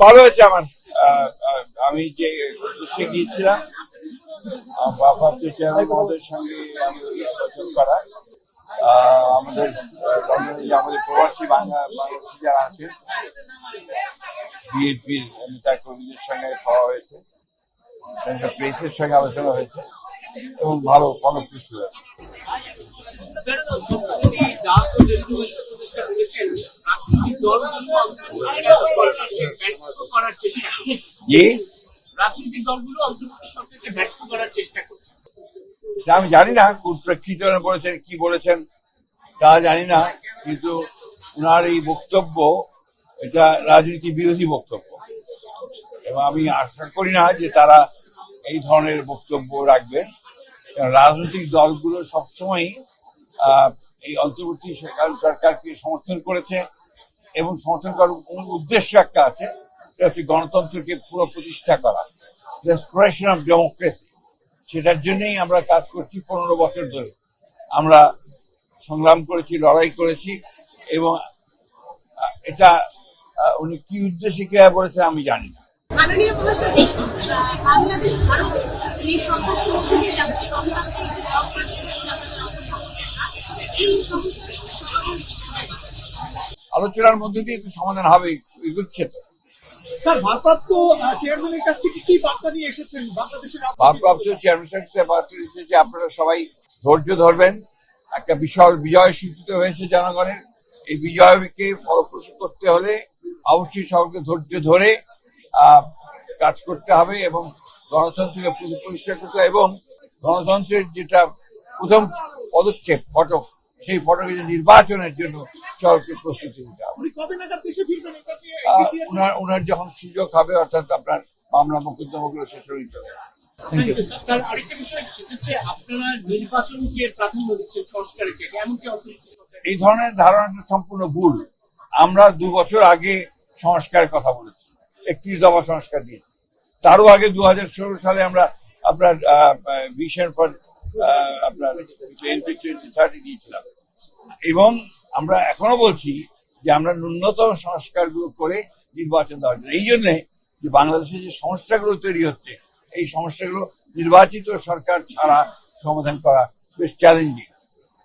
ভালো হয়েছে আমার। আমি যে উদ্দেশ্যে গিয়েছিলাম ভারপ্রাপ্ত চেয়ারম্যান মহোদয়ের সঙ্গে আমি নির্বাচন করা, আমাদের লন্ডনে যে আমাদের প্রবাসী বাংলাদেশি যারা আছেন বিএনপির নেতা কর্মীদের সঙ্গে খাওয়া হয়েছে, প্রেসের সঙ্গে আলোচনা হয়েছে এবং ভালো ফলপ্রসূ হয়েছে। আমি জানি না কোন প্রেক্ষিতে বলেছেন, কি বলেছেন তা জানি না, কিন্তু ওনার এই বক্তব্য এটা রাজনীতি বিরোধী বক্তব্য এবং আমি আশা করি না যে তারা এই ধরনের বক্তব্য রাখবেন। রাজনৈতিক দলগুলো সবসময় এই অন্তর্বর্তী সরকারকে সমর্থন করেছে এবং সমর্থন করার উদ্দেশ্য একটা আছে, সেটা হচ্ছে গণতন্ত্রকে পুরো প্রতিষ্ঠা করা, রেস্টোরেশন অফ ডেমোক্রেসি। সেটার জন্যই আমরা কাজ করছি 15 বছর ধরে। আমরা সংগ্রাম করেছি, লড়াই করেছি এবং এটা উনি কি উদ্দেশ্যে কে বলেছে আমি জানি না। আলোচনার মধ্যে দিয়ে তো সমাধান হবে, এগুচ্ছে তো। স্যার, ভারপ্রাপ্ত চেয়ারম্যানের কাছ থেকে কি বার্তা নিয়ে এসেছেন বাংলাদেশের? ভারপ্রাপ্ত চেয়ারম্যানের কাছে বার্তা এসেছে যে আপনারা সবাই ধৈর্য ধরবেন। একটা বিশাল বিজয় সূচিত হয়েছে জনগণের। এই বিজয়কে ফলপ্রসূ করতে হলে অবশ্যই সবাইকে ধৈর্য ধরে কাজ করতে হবে এবং গণতন্ত্রকে পরিষ্কার করতে হবে এবং গণতন্ত্রের যেটা প্রথম পদক্ষেপ ফটক, সেই ফটকে নির্বাচনের জন্য সবাইকে প্রস্তুতি নিতে হবে। ওনার যখন সুযোগ হবে, অর্থাৎ আপনার মামলা মোকদ্দমাগুলো শেষ হয়ে যাবে। এই ধরনের ধারণাটা সম্পূর্ণ ভুল। আমরা 2 বছর আগে সংস্কারের কথা বলেছি, 31 দফা সংস্কার দিয়েছি। তারও আগে 2016 সালে আমরা আপনার ভিশন ফর আপনার বিএনপি 2030 দিয়েছিলাম এবং আমরা এখনো বলছি যে আমরা ন্যূনতম সংস্কারগুলো করে নির্বাচন দেওয়ার জন্য। এই জন্যে যে বাংলাদেশে যে সমস্যাগুলো তৈরি হচ্ছে, এই সমস্যাগুলো নির্বাচিত সরকার ছাড়া সমাধান করা বেশ চ্যালেঞ্জিং।